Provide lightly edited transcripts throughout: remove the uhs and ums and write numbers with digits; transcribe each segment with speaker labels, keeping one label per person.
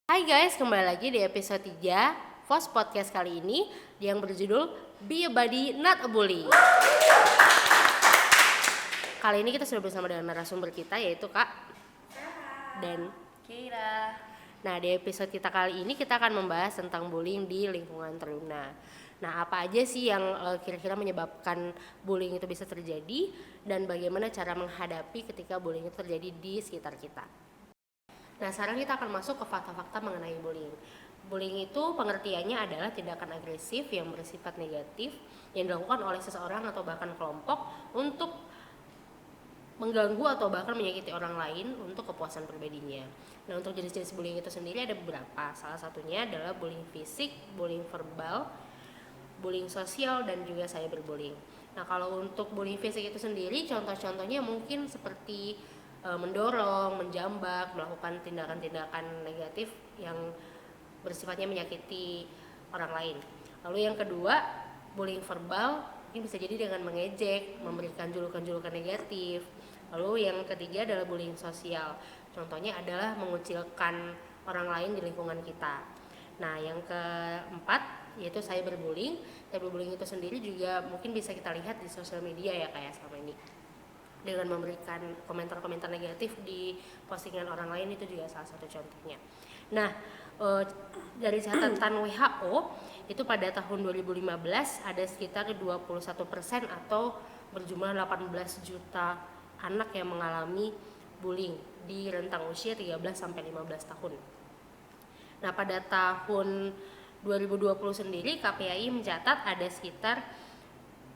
Speaker 1: Hai guys, kembali lagi di episode 3 Vos Podcast kali ini yang berjudul Be a Buddy Not a Bully. Kali ini kita sudah bersama dengan narasumber kita yaitu Kak dan
Speaker 2: Kira.
Speaker 1: Nah, di episode kita kali ini kita akan membahas tentang bullying di lingkungan taruna. Nah, apa aja sih yang kira-kira menyebabkan bullying itu bisa terjadi dan bagaimana cara menghadapi ketika bullying itu terjadi di sekitar kita. Nah, sekarang kita akan masuk ke fakta-fakta mengenai bullying. Bullying itu pengertiannya adalah tindakan agresif yang bersifat negatif yang dilakukan oleh seseorang atau bahkan kelompok untuk mengganggu atau bahkan menyakiti orang lain untuk kepuasan pribadinya. Nah, untuk jenis-jenis bullying itu sendiri ada beberapa. Salah satunya adalah bullying fisik, bullying verbal, bullying sosial, dan juga cyberbullying. Nah, kalau untuk bullying fisik itu sendiri, contoh-contohnya mungkin seperti mendorong, menjambak, melakukan tindakan-tindakan negatif yang bersifatnya menyakiti orang lain. Lalu yang kedua, bullying verbal, ini bisa jadi dengan mengejek, memberikan julukan-julukan negatif. Lalu yang ketiga adalah bullying sosial. Contohnya adalah mengucilkan orang lain di lingkungan kita. Nah, yang keempat yaitu cyberbullying. Cyberbullying itu sendiri juga mungkin bisa kita lihat di sosial media ya kayak selama ini. Dengan memberikan komentar-komentar negatif di postingan orang lain itu juga salah satu contohnya. Nah, dari catatan WHO itu pada tahun 2015 ada sekitar 21% atau berjumlah 18 juta anak yang mengalami bullying di rentang usia 13 sampai 15 tahun. Nah, pada tahun 2020 sendiri KPAI mencatat ada sekitar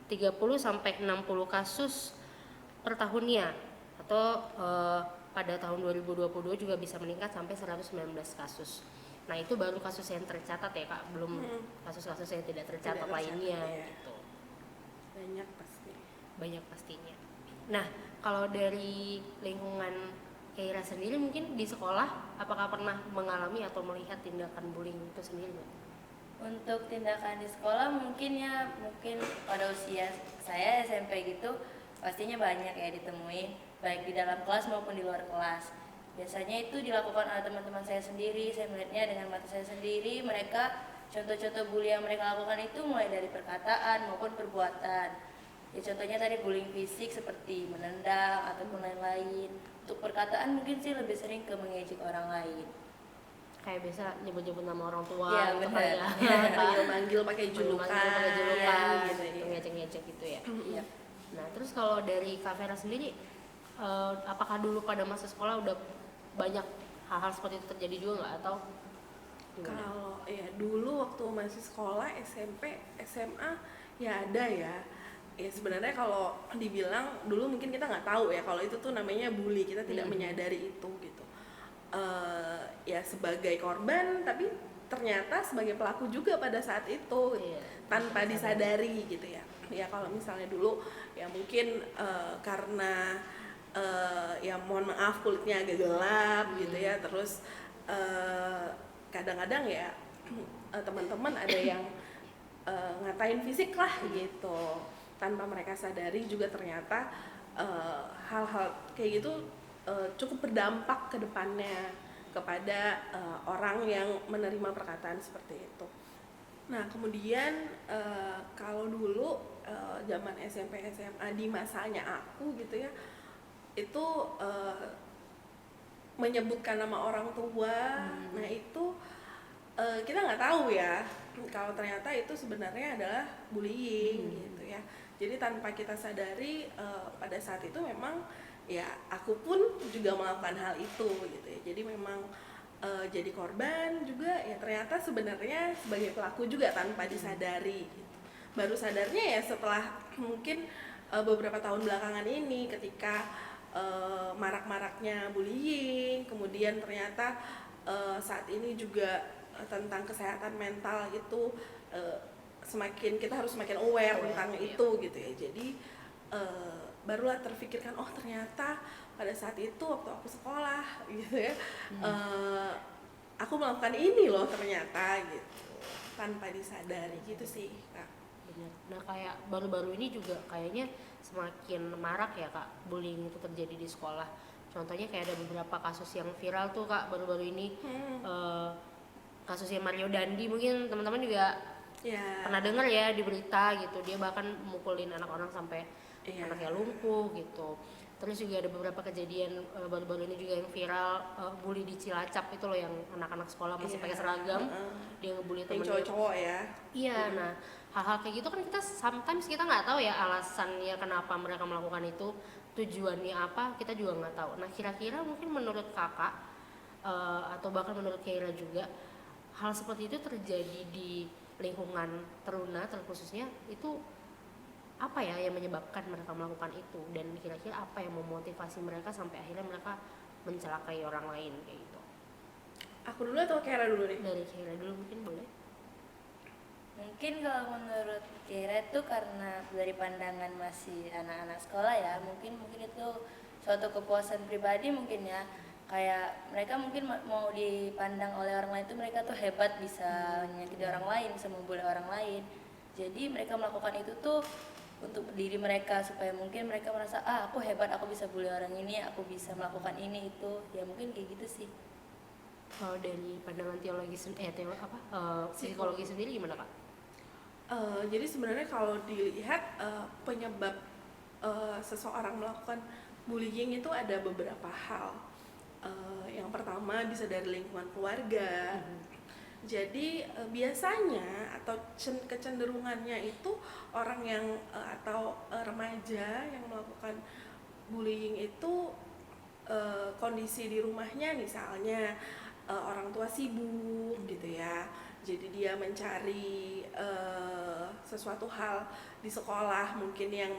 Speaker 1: 30 sampai 60 kasus per tahunnya atau pada tahun 2022 juga bisa meningkat sampai 119 kasus. Nah, itu baru kasus yang tercatat ya Kak, belum kasus-kasus yang tidak tercatat lainnya
Speaker 2: ya.
Speaker 1: gitu.
Speaker 2: Banyak
Speaker 1: Pastinya. Nah, kalau dari lingkungan Keira sendiri mungkin di sekolah apakah pernah mengalami atau melihat tindakan bullying itu sendiri?
Speaker 2: Untuk tindakan di sekolah mungkin pada usia saya SMP gitu pastinya banyak ya ditemuin, baik di dalam kelas maupun di luar kelas. Biasanya itu dilakukan oleh teman-teman saya sendiri, saya melihatnya dengan mata saya sendiri. Mereka, contoh-contoh bully yang mereka lakukan itu mulai dari perkataan maupun perbuatan. Ya, contohnya tadi bullying fisik seperti menendang ataupun lain-lain. Untuk perkataan mungkin sih lebih sering ke mengejek orang lain.
Speaker 1: Kayak biasa nyebut-nyebut nama orang tua
Speaker 2: ya,
Speaker 1: gitu
Speaker 2: benar.
Speaker 1: ya.
Speaker 3: manggil pakai julukan
Speaker 1: gitu, ngejek-ngejek gitu ya.
Speaker 2: Iya.
Speaker 1: Nah, terus kalau dari Kak Vera sendiri, apakah dulu pada masa sekolah udah banyak hal-hal seperti itu terjadi juga nggak atau gimana?
Speaker 3: Kalau ya dulu waktu masih sekolah SMP SMA ya ada ya. Ya sebenarnya kalau dibilang dulu mungkin kita nggak tahu ya kalau itu tuh namanya bully, kita tidak menyadari itu gitu. Ya sebagai korban tapi ternyata sebagai pelaku juga pada saat itu tanpa disadari gitu ya. Ya kalau misalnya dulu ya mungkin karena ya mohon maaf kulitnya agak gelap gitu ya, terus kadang-kadang ya teman-teman ada yang ngatain fisik lah gitu tanpa mereka sadari juga ternyata hal-hal kayak gitu cukup berdampak ke depannya kepada orang yang menerima perkataan seperti itu. Nah kemudian kalau dulu zaman SMP SMA di masanya aku gitu ya, itu menyebutkan nama orang tua. Nah itu kita nggak tahu ya kalau ternyata itu sebenarnya adalah bullying gitu ya. Jadi tanpa kita sadari pada saat itu memang ya aku pun juga melakukan hal itu gitu ya. Jadi memang jadi korban juga ya, ternyata sebenarnya sebagai pelaku juga tanpa disadari gitu. Baru sadarnya ya setelah mungkin beberapa tahun belakangan ini ketika marak-maraknya bullying, kemudian ternyata saat ini juga tentang kesehatan mental itu semakin kita harus semakin aware tentang itu gitu ya. Jadi barulah terfikirkan oh ternyata pada saat itu waktu aku sekolah gitu ya aku melakukan ini loh ternyata gitu tanpa disadari gitu sih Kak.
Speaker 1: Benar. Nah, kayak baru-baru ini juga kayaknya semakin marak ya Kak bullying itu terjadi di sekolah. Contohnya kayak ada beberapa kasus yang viral tuh Kak baru-baru ini, eh, kasusnya Mario Dandi, mungkin teman-teman juga
Speaker 3: Ya.
Speaker 1: pernah dengar ya di berita gitu. Dia bahkan mukulin anak orang sampai
Speaker 3: Iya.
Speaker 1: anaknya lumpuh gitu. Terus juga ada beberapa kejadian baru-baru ini juga yang viral, bully di Cilacap itu loh, yang anak-anak sekolah masih pakai seragam, dia ngebully
Speaker 3: Yang
Speaker 1: temennya.
Speaker 3: cowok-cowok ya.
Speaker 1: Iya, nah hal-hal kayak gitu kan kita sometimes kita nggak tahu ya alasannya kenapa mereka melakukan itu, tujuannya apa, kita juga nggak tahu. Nah kira-kira mungkin menurut kakak, atau bahkan menurut Keira juga, hal seperti itu terjadi di lingkungan teruna terkhususnya itu apa ya yang menyebabkan mereka melakukan itu, dan kira-kira apa yang memotivasi mereka sampai akhirnya mereka mencelakai orang lain kayak gitu.
Speaker 3: Aku dulu atau Kera dulu nih?
Speaker 1: Dari Keira dulu mungkin boleh.
Speaker 2: Mungkin kalau menurut Kira itu karena dari pandangan masih anak-anak sekolah ya, mungkin itu suatu kepuasan pribadi mungkin ya, kayak mereka mungkin mau dipandang oleh orang lain itu mereka tuh hebat, bisa menyakiti orang lain, bisa membuli orang lain. Jadi mereka melakukan itu tuh untuk diri mereka, supaya mungkin mereka merasa aku hebat, aku bisa bully orang ini, aku bisa melakukan ini itu, ya mungkin kayak gitu sih.
Speaker 1: Kalau dari pandangan psikologi sendiri gimana Kak?
Speaker 3: Jadi sebenarnya kalau dilihat penyebab seseorang melakukan bullying itu ada beberapa hal. Yang pertama bisa dari lingkungan keluarga. Jadi biasanya atau kecenderungannya itu orang yang atau remaja yang melakukan bullying itu kondisi di rumahnya misalnya orang tua sibuk gitu ya. Jadi dia mencari sesuatu hal di sekolah mungkin yang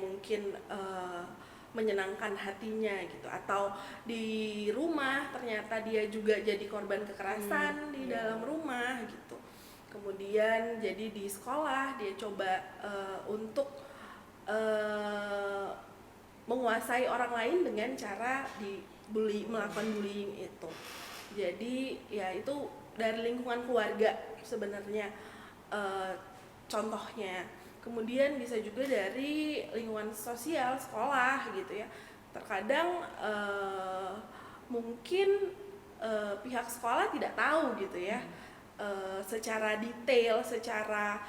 Speaker 3: menyenangkan hatinya gitu, atau di rumah ternyata dia juga jadi korban kekerasan di dalam rumah gitu. Kemudian jadi di sekolah dia coba untuk menguasai orang lain dengan cara melakukan bullying itu. Jadi ya itu dari lingkungan keluarga sebenarnya contohnya. Kemudian bisa juga dari lingkungan sosial, sekolah gitu ya. Terkadang mungkin pihak sekolah tidak tahu gitu ya, secara detail, secara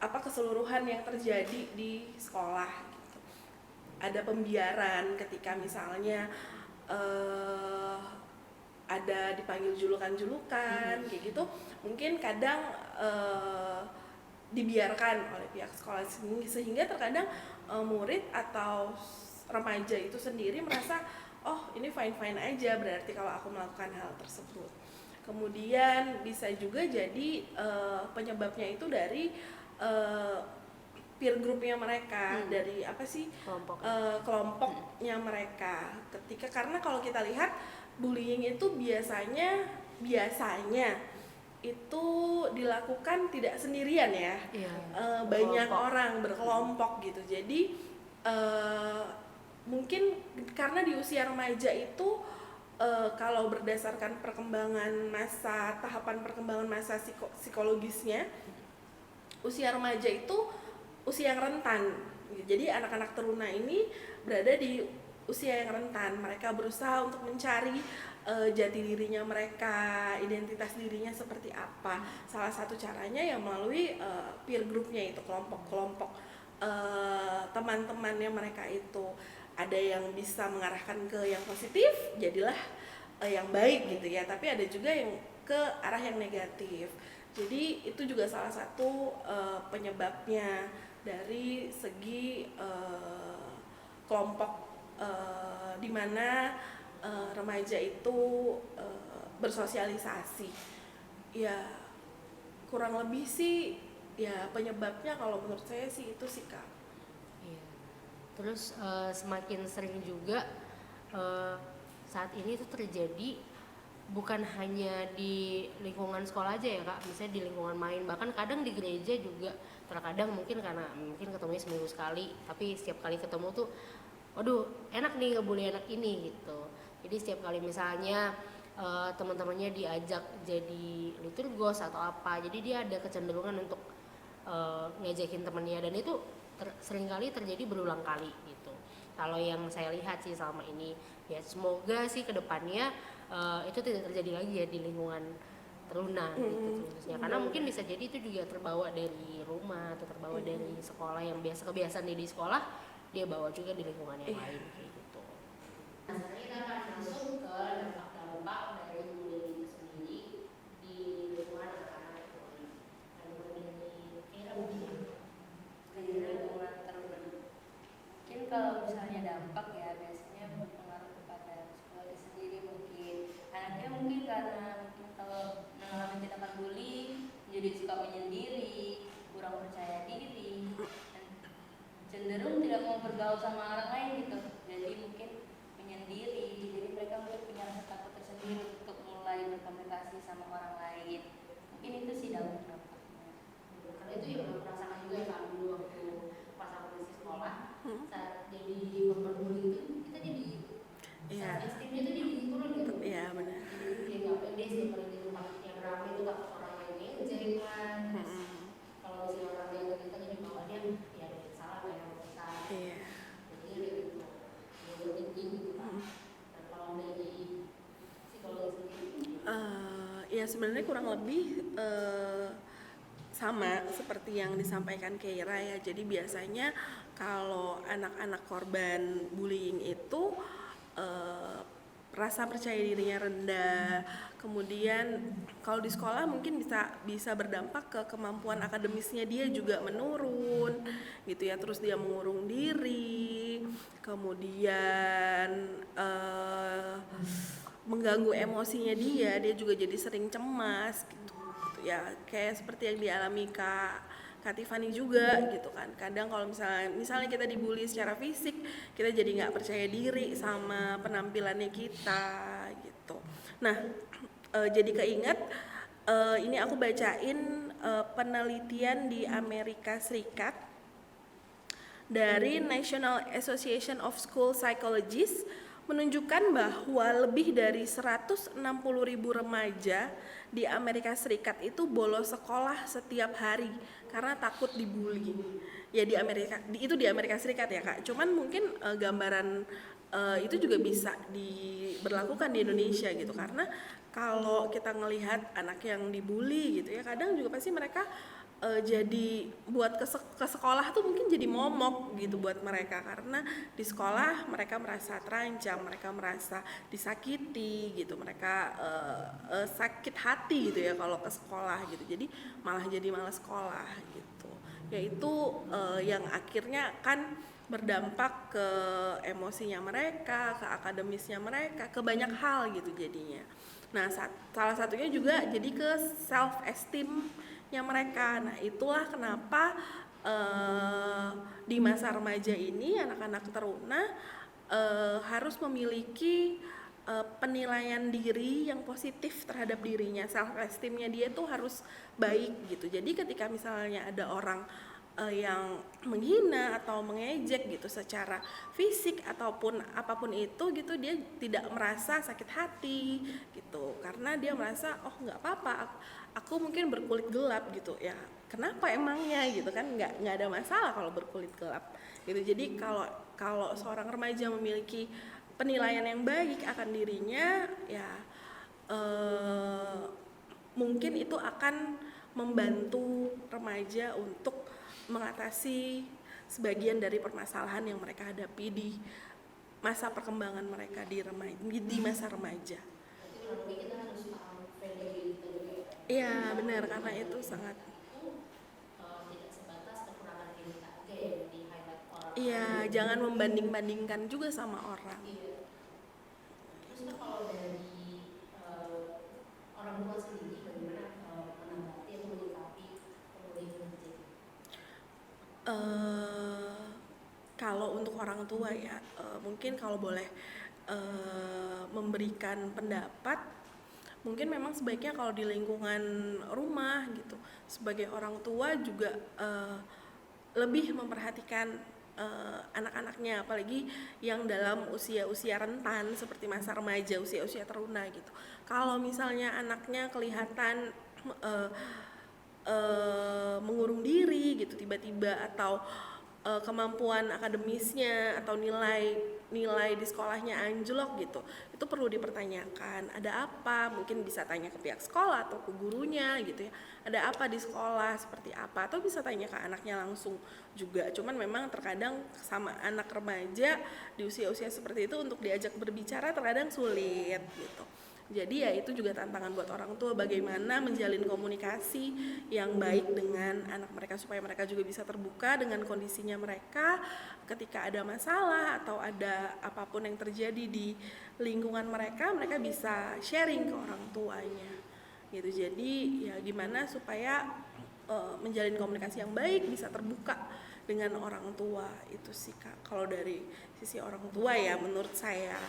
Speaker 3: keseluruhan yang terjadi di sekolah gitu. Ada pembiaran ketika misalnya ada dipanggil julukan-julukan kayak gitu, mungkin kadang dibiarkan oleh pihak sekolah, sehingga terkadang murid atau remaja itu sendiri merasa oh ini fine-fine aja berarti kalau aku melakukan hal tersebut. Kemudian bisa juga jadi penyebabnya itu dari peer groupnya mereka, dari kelompoknya mereka. Karena kalau kita lihat bullying itu biasanya itu dilakukan tidak sendirian ya, banyak orang berkelompok gitu. Jadi mungkin karena di usia remaja itu kalau berdasarkan tahapan perkembangan masa psikologisnya, usia remaja itu usia yang rentan. Jadi anak-anak teruna ini berada di usia yang rentan. Mereka berusaha untuk mencari jati dirinya mereka, identitas dirinya seperti apa. Salah satu caranya yang melalui peer groupnya itu, kelompok-kelompok teman-temannya mereka itu. Ada yang bisa mengarahkan ke yang positif, jadilah yang baik gitu ya. Tapi ada juga yang ke arah yang negatif. Jadi itu juga salah satu penyebabnya dari segi kelompok di mana remaja itu bersosialisasi. Ya kurang lebih sih ya penyebabnya kalau menurut saya sih itu sih Kak.
Speaker 1: Iya. Terus semakin sering juga saat ini itu terjadi bukan hanya di lingkungan sekolah aja ya Kak, misalnya di lingkungan main, bahkan kadang di gereja juga. Terkadang mungkin karena ketemunya seminggu sekali, tapi setiap kali ketemu tuh waduh enak nih ngebully anak ini gitu. Jadi setiap kali misalnya teman-temannya diajak jadi liturgos atau apa, jadi dia ada kecenderungan untuk ngejekin temannya, dan itu seringkali terjadi berulang kali gitu. kalau yang saya lihat sih selama ini. Ya semoga sih kedepannya itu tidak terjadi lagi ya di lingkungan teruna gitu khususnya, karena mungkin bisa jadi itu juga terbawa dari rumah atau terbawa dari sekolah, yang biasa kebiasaan dia di sekolah dia bawa juga di lingkungan yang lain kayak gitu. Nah, sekarang kita akan masuk ke dampak-dampak dari bullying itu sendiri di lingkungan anak-anak.
Speaker 2: Di lingkungan teruna. Mungkin kalau misalnya dampak ya biasanya berpengaruh kepada sekolah itu sendiri, mungkin anaknya mungkin karena mungkin kalau mengalami tindakan bullying jadi suka menyendiri, kurang percaya diri, dan cenderung tidak mau bergaul sama orang lain gitu, jadi mungkin menyendiri, jadi mereka mungkin punya rasa takut tersendiri untuk mulai berkomunikasi sama orang lain. Mungkin itu sih dampak-dampaknya.
Speaker 1: Karena itu yang aku rasakan juga ya Kak, dulu waktu pas aku masih sekolah, saat jadi korban bullying itu kita jadi self esteemnya itu jadi turun gitu.
Speaker 3: Iya benar.
Speaker 1: Jadi dia nggak pede sih kalau di tempat yang ramai itu takut orang lain ngejek kan. Kalau misalnya orang lain ke kita jadi bawaannya ya ada yang salah kayak kita.
Speaker 3: Iya.
Speaker 1: Jadi gitu. Ya overthinking gitu kan. Nah kalau dari psikologi sendiri,
Speaker 3: Ya sebenarnya kurang lebih sama seperti yang disampaikan Keira ya. Jadi biasanya kalau anak-anak korban bullying itu rasa percaya dirinya rendah. Kemudian kalau di sekolah mungkin bisa berdampak ke kemampuan akademisnya dia juga menurun gitu ya. Terus dia mengurung diri, kemudian mengganggu emosinya dia juga jadi sering cemas gitu ya, kayak seperti yang dialami Kak Tiffany juga gitu kan. Kadang kalau misalnya kita dibully secara fisik, kita jadi nggak percaya diri sama penampilannya kita gitu. Nah, jadi keinget ini aku bacain penelitian di Amerika Serikat dari National Association of School Psychologists menunjukkan bahwa lebih dari 160.000 remaja di Amerika Serikat itu bolos sekolah setiap hari karena takut dibully. Ya itu di Amerika Serikat ya Kak. Cuman mungkin gambaran itu juga bisa diberlakukan di Indonesia gitu, karena kalau kita ngelihat anak yang dibully gitu ya, kadang juga pasti mereka jadi buat ke sekolah tuh mungkin jadi momok gitu buat mereka, karena di sekolah mereka merasa terancam, mereka merasa disakiti gitu, mereka sakit hati gitu ya kalau ke sekolah gitu, jadi malas sekolah gitu. Yaitu yang akhirnya kan berdampak ke emosinya mereka, ke akademisnya mereka, ke banyak hal gitu jadinya. Nah, salah satunya juga jadi ke self esteem-nya mereka. Nah, itulah kenapa di masa remaja ini anak-anak teruna harus memiliki penilaian diri yang positif terhadap dirinya. Self esteem-nya dia tuh harus baik gitu. Jadi ketika misalnya ada orang yang menghina atau mengejek gitu secara fisik ataupun apapun itu gitu, dia tidak merasa sakit hati gitu, karena dia merasa oh nggak apa-apa, aku mungkin berkulit gelap gitu ya, kenapa emangnya gitu kan, nggak ada masalah kalau berkulit gelap gitu. Jadi kalau seorang remaja memiliki penilaian yang baik akan dirinya ya mungkin itu akan membantu remaja untuk mengatasi sebagian dari permasalahan yang mereka hadapi di masa perkembangan mereka di masa remaja.
Speaker 1: berarti kita harus paham value kita juga ya.
Speaker 3: Iya benar, karena itu sangat
Speaker 1: Tidak sebatas kekurangan diri aja yang di highlight orang.
Speaker 3: iya, jangan membanding-bandingkan juga sama orang.
Speaker 1: Iya. Terus Kak, kalau dari orang tua sendiri bagaimana menanggapi atau menyikapi bullying terjadi?
Speaker 3: Kalau untuk orang tua ya, mungkin kalau boleh memberikan pendapat, mungkin memang sebaiknya kalau di lingkungan rumah gitu, sebagai orang tua juga lebih memperhatikan anak-anaknya, apalagi yang dalam usia-usia rentan seperti masa remaja, usia-usia teruna gitu. Kalau misalnya anaknya kelihatan mengurung diri gitu tiba-tiba, atau kemampuan akademisnya atau nilai di sekolahnya anjlok gitu, itu perlu dipertanyakan. Ada apa? Mungkin bisa tanya ke pihak sekolah atau ke gurunya gitu ya. Ada apa di sekolah, seperti apa? Atau bisa tanya ke anaknya langsung juga. Cuman memang terkadang sama anak remaja di usia-usia seperti itu untuk diajak berbicara terkadang sulit gitu. Jadi ya itu juga tantangan buat orang tua, bagaimana menjalin komunikasi yang baik dengan anak mereka supaya mereka juga bisa terbuka dengan kondisinya mereka ketika ada masalah atau ada apapun yang terjadi di lingkungan mereka bisa sharing ke orang tuanya gitu. Jadi ya gimana supaya menjalin komunikasi yang baik, bisa terbuka dengan orang tua, itu sih Kak kalau dari sisi orang tua ya menurut saya.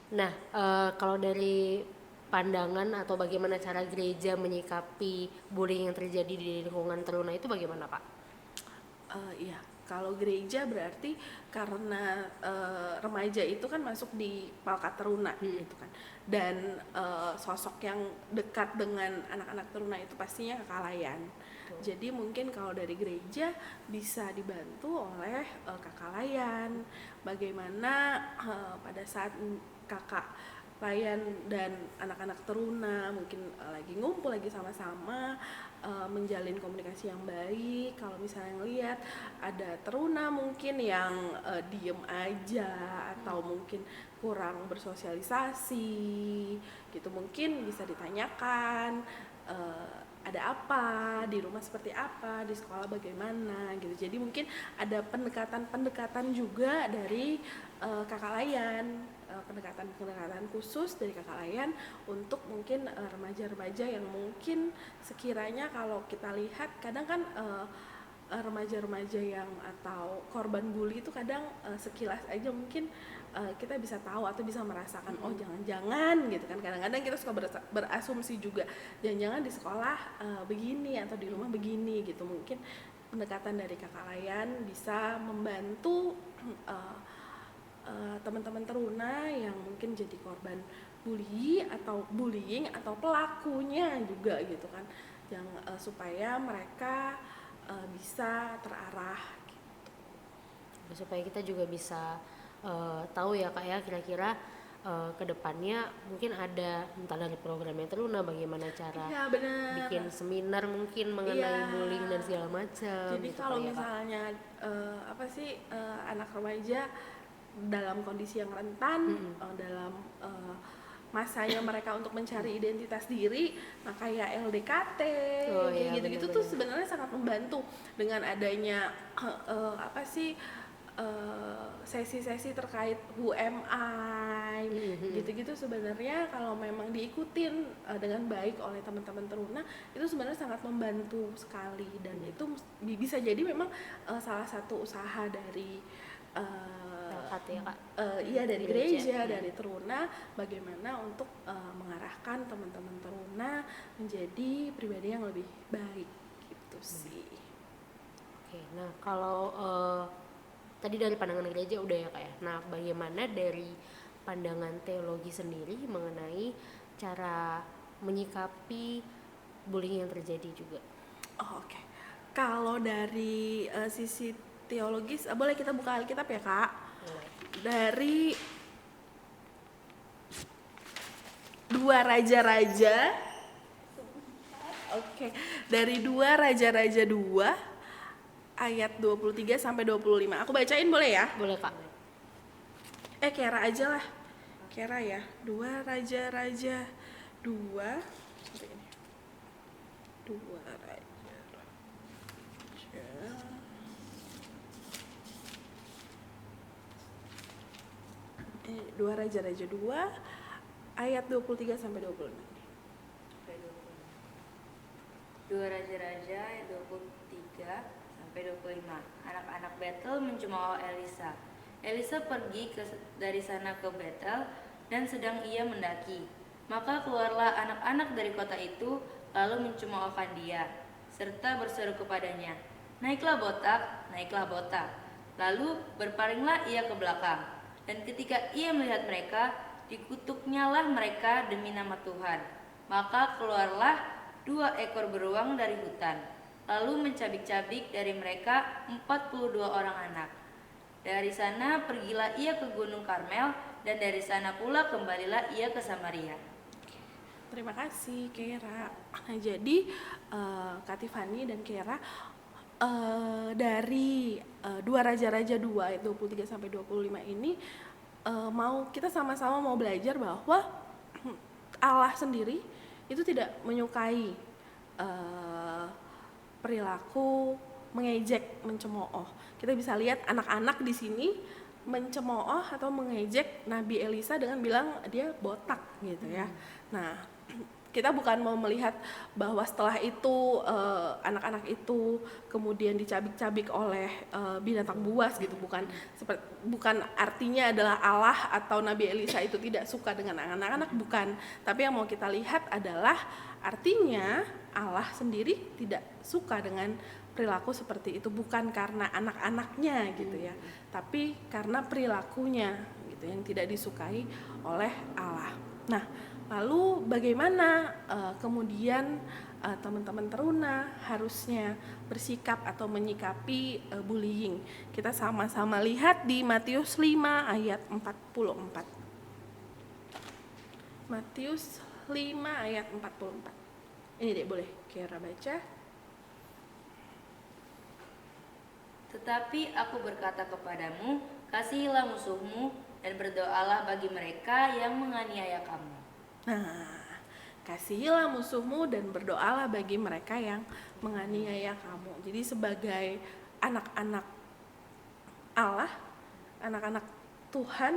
Speaker 1: Nah, kalau dari pandangan atau bagaimana cara gereja menyikapi bullying yang terjadi di lingkungan teruna itu bagaimana, Pak?
Speaker 3: Iya, kalau gereja berarti karena remaja itu kan masuk di palkat teruna gitu kan, dan sosok yang dekat dengan anak-anak teruna itu pastinya kakak layan. Jadi mungkin kalau dari gereja bisa dibantu oleh kakak layan, bagaimana pada saat kakak layan dan anak-anak teruna mungkin lagi ngumpul lagi sama-sama, menjalin komunikasi yang baik. Kalau misalnya ngelihat ada teruna mungkin yang diem aja atau mungkin kurang bersosialisasi gitu, mungkin bisa ditanyakan ada apa, di rumah seperti apa, di sekolah bagaimana gitu. Jadi mungkin ada pendekatan juga dari kakak layan, pendekatan khusus dari kakak layan untuk mungkin remaja-remaja yang mungkin sekiranya kalau kita lihat kadang kan remaja-remaja yang atau korban bully itu kadang sekilas aja mungkin kita bisa tahu atau bisa merasakan, oh jangan-jangan gitu kan. Kadang-kadang kita suka berasumsi juga, jangan-jangan di sekolah begini atau di rumah begini gitu. Mungkin pendekatan dari kakak layan bisa membantu teman-teman teruna yang mungkin jadi korban bullying atau pelakunya juga gitu kan, yang supaya mereka bisa terarah gitu.
Speaker 1: Supaya kita juga bisa tahu ya Kak ya, kira-kira kedepannya mungkin ada entah dari programnya teruna bagaimana cara
Speaker 3: Iya benar.
Speaker 1: bikin seminar mungkin mengenai bullying dan segala macam.
Speaker 3: Jadi
Speaker 1: gitu,
Speaker 3: kalau
Speaker 1: Kak, ya, Kak.
Speaker 3: misalnya anak remaja dalam kondisi yang rentan, dalam masanya mereka untuk mencari identitas diri, nah kayak LDKT, kayak gitu-gitu tuh sebenarnya sangat membantu dengan adanya sesi-sesi terkait who am I, gitu-gitu. Sebenarnya kalau memang diikutin dengan baik oleh teman-teman teruna itu sebenarnya sangat membantu sekali, dan itu bisa jadi memang salah satu usaha dari dari gereja, dari teruna, bagaimana untuk mengarahkan teman-teman teruna menjadi pribadi yang lebih baik gitu sih.
Speaker 1: Oke, nah kalau tadi dari pandangan gereja udah ya Kak ya. Nah, bagaimana dari pandangan teologi sendiri mengenai cara menyikapi bullying yang terjadi juga?
Speaker 3: Oke. Kalau dari sisi teologis, boleh kita buka Alkitab ya Kak? Dari 2 Raja-Raja. Oke. Dari 2 Raja-Raja 2 ayat 23 sampai 25. Aku bacain boleh ya?
Speaker 1: Boleh Kak.
Speaker 3: Kera aja lah. Kera ya. 2 Raja-Raja 2. Seperti ini. 2 Raja. 2 Raja-Raja 2 ayat 23 sampai 26.
Speaker 2: 2 Raja-Raja ayat 23 sampai 25. Anak-anak Betel mencemooh Elisa. Elisa pergi dari sana ke Betel, dan sedang ia mendaki, maka keluarlah anak-anak dari kota itu lalu mencemoohkan dia, serta berseru kepadanya, naiklah botak, naiklah botak. Lalu berpalinglah ia ke belakang, dan ketika ia melihat mereka, dikutuknyalah mereka demi nama Tuhan. Maka keluarlah 2 ekor beruang dari hutan, lalu mencabik-cabik dari mereka 42 orang anak. Dari sana pergilah ia ke Gunung Karmel, dan dari sana pula kembalilah ia ke Samaria.
Speaker 3: Terima kasih Kera. Nah, jadi Kak Tiffany dan Kera, dari dua Raja-Raja 2 ayat 23 sampai 25 ini, kita sama-sama mau belajar bahwa Allah sendiri itu tidak menyukai perilaku mengejek, mencemooh. Kita bisa lihat anak-anak di sini mencemooh atau mengejek Nabi Elisa dengan bilang dia botak gitu ya. Nah, kita bukan mau melihat bahwa setelah itu anak-anak itu kemudian dicabik-cabik oleh binatang buas gitu, bukan artinya adalah Allah atau Nabi Elisa itu tidak suka dengan anak-anak, bukan. Tapi yang mau kita lihat adalah artinya Allah sendiri tidak suka dengan perilaku seperti itu, bukan karena anak-anaknya gitu ya, tapi karena perilakunya gitu yang tidak disukai oleh Allah. Nah, lalu bagaimana kemudian teman-teman teruna harusnya bersikap atau menyikapi bullying? Kita sama-sama lihat di Matius 5 ayat 44. Matius 5 ayat 44. Ini deh, boleh Kira baca.
Speaker 2: Tetapi aku berkata kepadamu, kasihilah musuhmu dan berdoalah bagi mereka yang menganiaya kamu.
Speaker 3: Nah, kasihilah musuhmu dan berdoalah bagi mereka yang menganiaya kamu. Jadi sebagai anak-anak Allah, anak-anak Tuhan,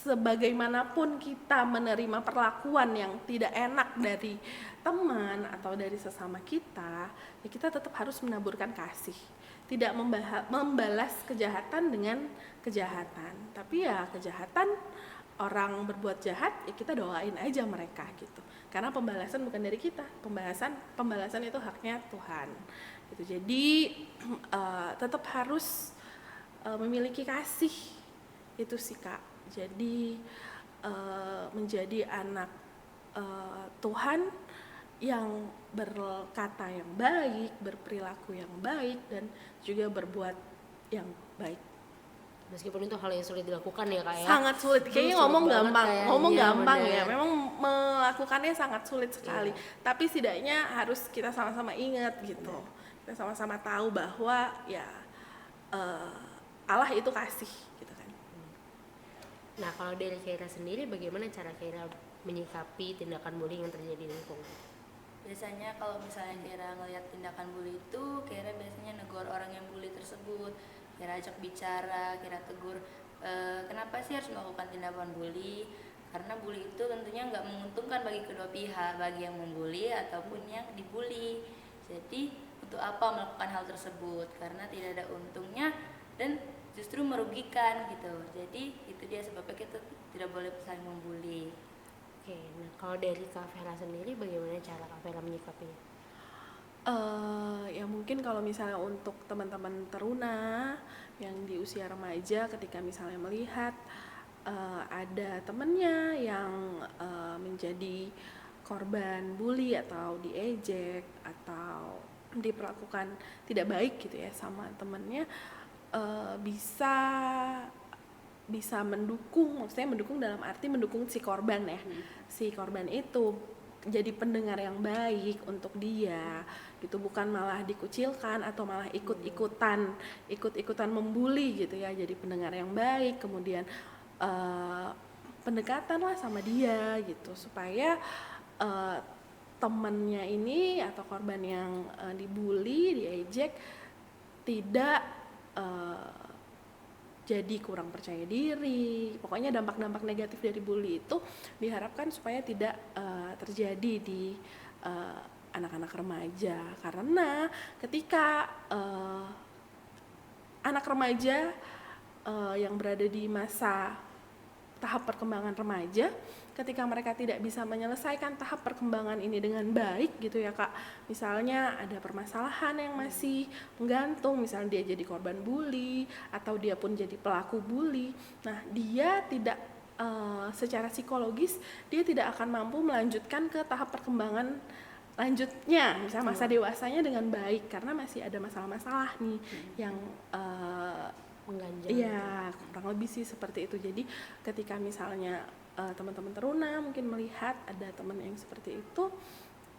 Speaker 3: sebagaimanapun kita menerima perlakuan yang tidak enak dari teman atau dari sesama kita, ya kita tetap harus menaburkan kasih. Tidak membalas kejahatan dengan kejahatan, tapi ya kejahatan, orang berbuat jahat ya kita doain aja mereka gitu. Karena pembalasan bukan dari kita, pembalasan itu haknya Tuhan. Gitu. Jadi tetap harus memiliki kasih, itu sih Kak. Jadi menjadi anak Tuhan yang berkata yang baik, berperilaku yang baik, dan juga berbuat yang baik.
Speaker 1: Meskipun itu hal yang sulit dilakukan ya Kak ya.
Speaker 3: Sangat sulit, kayaknya ngomong gampang
Speaker 1: bener.
Speaker 3: ya. Memang melakukannya sangat sulit sekali. Tapi setidaknya harus kita sama-sama ingat gitu. Kita sama-sama tahu bahwa ya Allah itu kasih gitu kan.
Speaker 1: Nah, kalau dari Keira sendiri, bagaimana cara Keira menyikapi tindakan bullying yang terjadi di lingkungan?
Speaker 2: Biasanya kalau misalnya Kira ngelihat tindakan bully itu, Kira biasanya negor orang yang bully tersebut. Kira ajak bicara, Kira tegur, kenapa sih harus melakukan tindakan bully? Karena bully itu tentunya nggak menguntungkan bagi kedua pihak, bagi yang membuli ataupun yang dibully. Jadi untuk apa melakukan hal tersebut? Karena tidak ada untungnya dan justru merugikan gitu. Jadi itu dia sebabnya kita tidak boleh saling membuli.
Speaker 1: Oke, nah kalau dari Kak Vera sendiri, bagaimana cara Kak Vera menyikapinya?
Speaker 3: Ya mungkin kalau misalnya untuk teman-teman teruna yang di usia remaja, ketika misalnya melihat ada temennya yang menjadi korban bully atau diejek atau diperlakukan tidak baik gitu ya sama temennya, bisa mendukung, maksudnya mendukung dalam arti mendukung si korban ya. Si korban itu jadi pendengar yang baik untuk dia gitu, bukan malah dikucilkan atau malah ikut-ikutan membuli gitu ya. Jadi pendengar yang baik, kemudian pendekatan lah sama dia gitu, supaya temannya ini atau korban yang dibully, diejek tidak jadi kurang percaya diri. Pokoknya dampak-dampak negatif dari bully itu diharapkan supaya tidak terjadi di anak-anak remaja. Karena ketika anak remaja yang berada di masa tahap perkembangan remaja, ketika mereka tidak bisa menyelesaikan tahap perkembangan ini dengan baik gitu ya Kak, misalnya ada permasalahan yang masih menggantung, misalnya dia jadi korban bully atau dia pun jadi pelaku bully, nah dia tidak secara psikologis dia tidak akan mampu melanjutkan ke tahap perkembangan lanjutnya misalnya masa dewasanya dengan baik, karena masih ada masalah-masalah nih yang
Speaker 1: Mengganjal.
Speaker 3: iya kurang lebih sih seperti itu. Jadi ketika misalnya teman-teman teruna mungkin melihat ada teman yang seperti itu,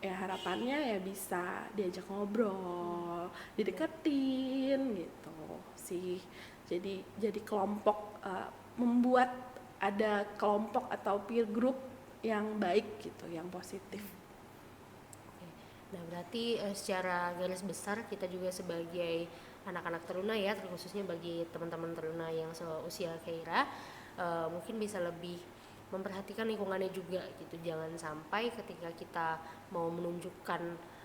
Speaker 3: ya harapannya ya bisa diajak ngobrol, dideketin gitu sih. Jadi kelompok, membuat ada kelompok atau peer group yang baik gitu, yang positif.
Speaker 1: Nah, berarti secara garis besar kita juga sebagai anak-anak teruna ya, terkhususnya bagi teman-teman teruna yang seusia Keira, mungkin bisa lebih memperhatikan lingkungannya juga gitu. Jangan sampai ketika kita mau menunjukkan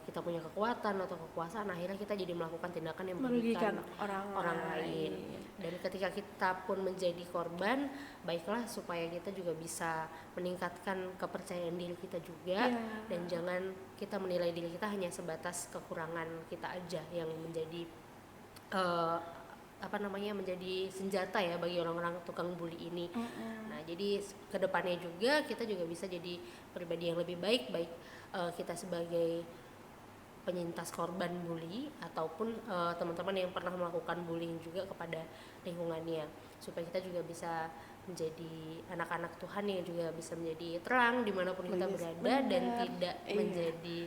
Speaker 1: kita punya kekuatan atau kekuasaan, akhirnya kita jadi melakukan tindakan yang merugikan orang lain. Dan ketika kita pun menjadi korban, baiklah supaya kita juga bisa meningkatkan kepercayaan diri kita juga, dan jangan kita menilai diri kita hanya sebatas kekurangan kita aja yang menjadi menjadi senjata ya bagi orang-orang tukang bully ini. Nah, jadi kedepannya juga kita juga bisa jadi pribadi yang lebih baik kita sebagai penyintas korban bully ataupun teman-teman yang pernah melakukan bullying juga kepada lingkungannya, supaya kita juga bisa menjadi anak-anak Tuhan yang juga bisa menjadi terang dimanapun kita berada dan tidak menjadi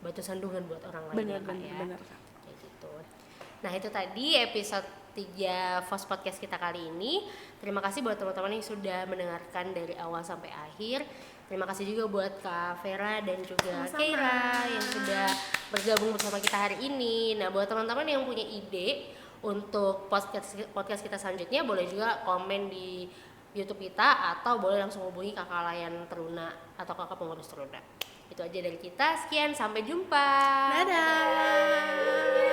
Speaker 1: batu sandungan buat orang lain.
Speaker 3: Benar.
Speaker 1: Kayak gitu. Nah, itu tadi episode 3 Fos Podcast kita kali ini. Terima kasih buat teman-teman yang sudah mendengarkan dari awal sampai akhir. Terima kasih juga buat Kak Vera dan juga Keira yang sudah bergabung bersama kita hari ini. Nah, buat teman-teman yang punya ide untuk podcast kita selanjutnya, boleh juga komen di YouTube kita atau boleh langsung hubungi Kakak Layan Teruna atau Kakak Pengurus Teruna. Itu aja dari kita. Sekian, sampai jumpa.
Speaker 3: Dadah.